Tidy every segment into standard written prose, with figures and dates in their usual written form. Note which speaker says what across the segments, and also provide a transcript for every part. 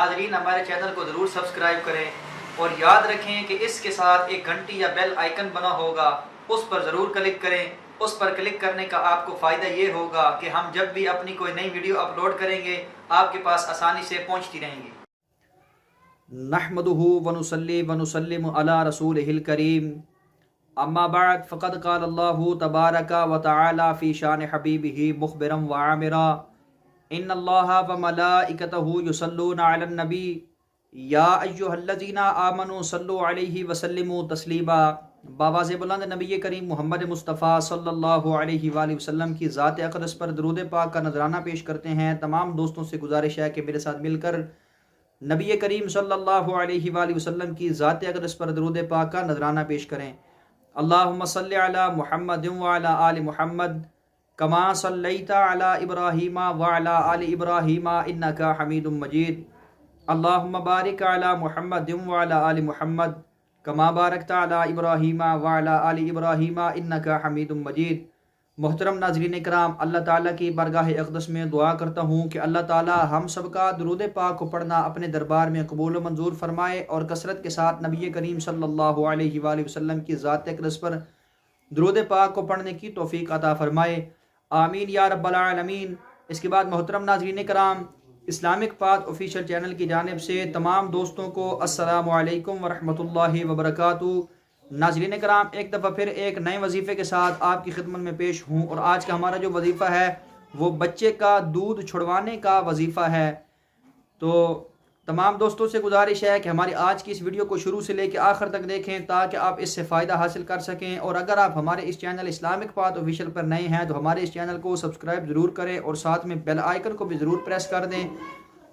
Speaker 1: ناظرین ہمارے چینل کو ضرور سبسکرائب کریں اور یاد رکھیں کہ اس کے ساتھ ایک گھنٹی یا بیل آئیکن بنا ہوگا، اس پر ضرور کلک کریں۔ اس پر کلک کرنے کا آپ کو فائدہ یہ ہوگا کہ ہم جب بھی اپنی کوئی نئی ویڈیو اپلوڈ کریں گے آپ کے پاس آسانی سے پہنچتی رہیں گی۔
Speaker 2: نحمدہ ونصلی ونسلم علی رسولہ الکریم، اما بعد فقد قال اللہ تبارک و تعالی فی شان حبیبہ مخبرا وعامرا ان اللہ وملائکتہ یصلون علی النبی یا ایھا الذین آمنوا صلوا علیہ وسلموا تسلیما۔ بآواز بلند نبی کریم محمد مصطفیٰ صلی اللہ علیہ وآلہ وسلم کی ذات اقدس پر درود پاک کا نذرانہ پیش کرتے ہیں۔ تمام دوستوں سے گزارش ہے کہ میرے ساتھ مل کر نبی کریم صلی اللہ علیہ وآلہ وسلم کی ذات اقدس پر درود پاک کا نذرانہ پیش کریں۔ اللہم صلی علی محمد وعلی آل محمد کما صلیت علی ابراہیم وعلی آل ابراہیم انک حمید مجید۔ اللہم بارک علی محمد وعلی آل محمد کما بارکت علی ابراہیم وعلی آل ابراہیم انک حمید مجید۔ محترم ناظرین کرام، اللہ تعالیٰ کی بارگاہ اقدس میں دعا کرتا ہوں کہ اللہ تعالیٰ ہم سب کا درود پاک کو پڑھنا اپنے دربار میں قبول و منظور فرمائے اور کثرت کے ساتھ نبی کریم صلی اللہ علیہ وآلہ وسلم کی ذات اقدس پر درود پاک کو پڑھنے کی توفیق عطا فرمائے، آمین یا رب العالمین۔ اس کے بعد محترم ناظرین کرام، اسلامک پاتھ آفیشیل چینل کی جانب سے تمام دوستوں کو السلام علیکم ورحمۃ اللہ وبرکاتہ۔ ناظرین کرام، ایک دفعہ پھر ایک نئے وظیفے کے ساتھ آپ کی خدمت میں پیش ہوں، اور آج کا ہمارا جو وظیفہ ہے وہ بچے کا دودھ چھڑوانے کا وظیفہ ہے۔ تو تمام دوستوں سے گزارش ہے کہ ہماری آج کی اس ویڈیو کو شروع سے لے کے آخر تک دیکھیں تاکہ آپ اس سے فائدہ حاصل کر سکیں، اور اگر آپ ہمارے اس چینل اسلامک پاتھ آفیشیل پر نئے ہیں تو ہمارے اس چینل کو سبسکرائب ضرور کریں اور ساتھ میں بیل آئیکن کو بھی ضرور پریس کر دیں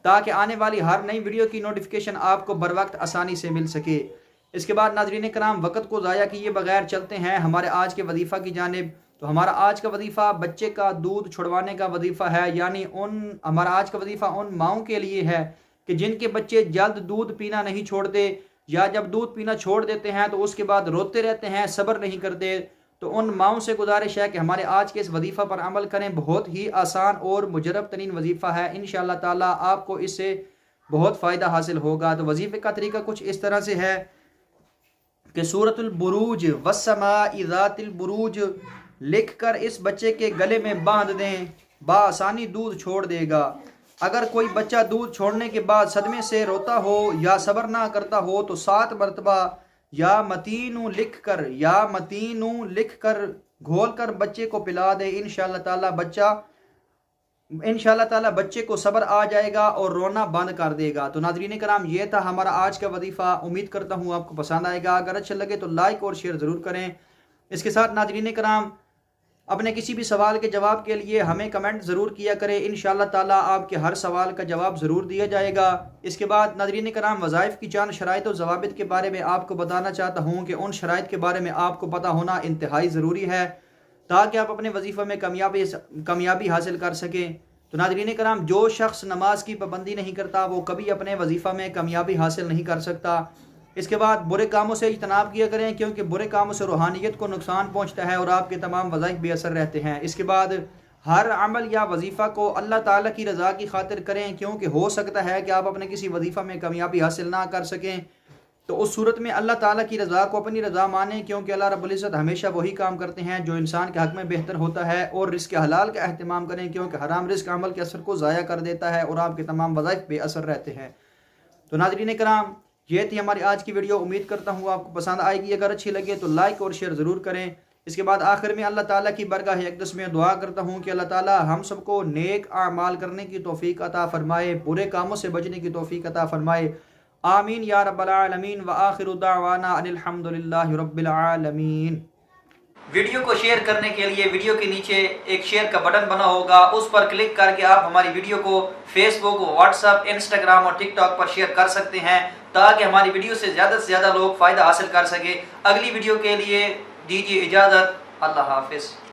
Speaker 2: تاکہ آنے والی ہر نئی ویڈیو کی نوٹیفیکیشن آپ کو بر وقت آسانی سے مل سکے۔ اس کے بعد ناظرین کرام، وقت کو ضائع کیے بغیر چلتے ہیں ہمارے آج کے وظیفہ کی جانب۔ تو ہمارا آج کا وظیفہ بچے کا دودھ چھڑوانے کا وظیفہ ہے، یعنی ہمارا آج کا وظیفہ ان ماؤں کے لیے ہے کہ جن کے بچے جلد دودھ پینا نہیں چھوڑتے، یا جب دودھ پینا چھوڑ دیتے ہیں تو اس کے بعد روتے رہتے ہیں، صبر نہیں کرتے۔ تو ان ماؤں سے گزارش ہے کہ ہمارے آج کے اس وظیفہ پر عمل کریں، بہت ہی آسان اور مجرب ترین وظیفہ ہے، انشاءاللہ تعالیٰ آپ کو اس سے بہت فائدہ حاصل ہوگا۔ تو وظیفے کا طریقہ کچھ اس طرح سے ہے کہ سورۃ البروج والسماء ذات البروج لکھ کر اس بچے کے گلے میں باندھ دیں، بآسانی دودھ چھوڑ دے گا۔ اگر کوئی بچہ دودھ چھوڑنے کے بعد صدمے سے روتا ہو یا صبر نہ کرتا ہو تو 7 مرتبہ یا متینو لکھ کر گھول کر بچے کو پلا دے، انشاءاللہ تعالی بچے کو صبر آ جائے گا اور رونا بند کر دے گا۔ تو ناظرین کرام، یہ تھا ہمارا آج کا وظیفہ، امید کرتا ہوں آپ کو پسند آئے گا۔ اگر اچھا لگے تو لائک اور شیئر ضرور کریں۔ اس کے ساتھ ناظرین کرام، اپنے کسی بھی سوال کے جواب کے لیے ہمیں کمنٹ ضرور کیا کریں، انشاءاللہ تعالیٰ آپ کے ہر سوال کا جواب ضرور دیا جائے گا۔ اس کے بعد ناظرین کرام، وظائف کی چند شرائط و ضوابط کے بارے میں آپ کو بتانا چاہتا ہوں کہ ان شرائط کے بارے میں آپ کو پتہ ہونا انتہائی ضروری ہے تاکہ آپ اپنے وظیفہ میں کامیابی حاصل کر سکیں۔ تو ناظرین کرام، جو شخص نماز کی پابندی نہیں کرتا وہ کبھی اپنے وظیفہ میں کامیابی حاصل نہیں کر سکتا۔ اس کے بعد برے کاموں سے اجتناب کیا کریں کیونکہ برے کاموں سے روحانیت کو نقصان پہنچتا ہے اور آپ کے تمام وظائف بے اثر رہتے ہیں۔ اس کے بعد ہر عمل یا وظیفہ کو اللہ تعالیٰ کی رضا کی خاطر کریں، کیونکہ ہو سکتا ہے کہ آپ اپنے کسی وظیفہ میں کامیابی حاصل نہ کر سکیں، تو اس صورت میں اللہ تعالیٰ کی رضا کو اپنی رضا مانیں، کیونکہ اللہ رب العزت ہمیشہ وہی کام کرتے ہیں جو انسان کے حق میں بہتر ہوتا ہے، اور رزق حلال کا اہتمام کریں کیونکہ حرام رزق عمل کے اثر کو ضائع کر دیتا ہے اور آپ کے تمام وظائف بے اثر رہتے ہیں۔ تو ناظرین کرام، یہ تھی ہماری آج کی ویڈیو، امید کرتا ہوں آپ کو پسند آئے گی۔ اگر اچھی لگے تو لائک اور شیئر ضرور کریں۔ اس کے بعد آخر میں اللہ تعالیٰ کی بارگاہ اقدس میں دعا کرتا ہوں کہ اللہ تعالیٰ ہم سب کو نیک اعمال کرنے کی توفیق عطا فرمائے، برے کاموں سے بچنے کی توفیق عطا فرمائے، آمین یا رب العالمین۔ وآخر دعوانا ان الحمد للہ رب العالمین۔
Speaker 1: ویڈیو کو شیئر کرنے کے لیے ویڈیو کے نیچے ایک شیئر کا بٹن بنا ہوگا، اس پر کلک کر کے آپ ہماری ویڈیو کو فیس بک، واٹس ایپ، انسٹاگرام اور ٹک ٹاک پر شیئر کر سکتے ہیں تاکہ ہماری ویڈیو سے زیادہ لوگ فائدہ حاصل کر سکے۔ اگلی ویڈیو کے لیے دیجیے اجازت، اللہ حافظ۔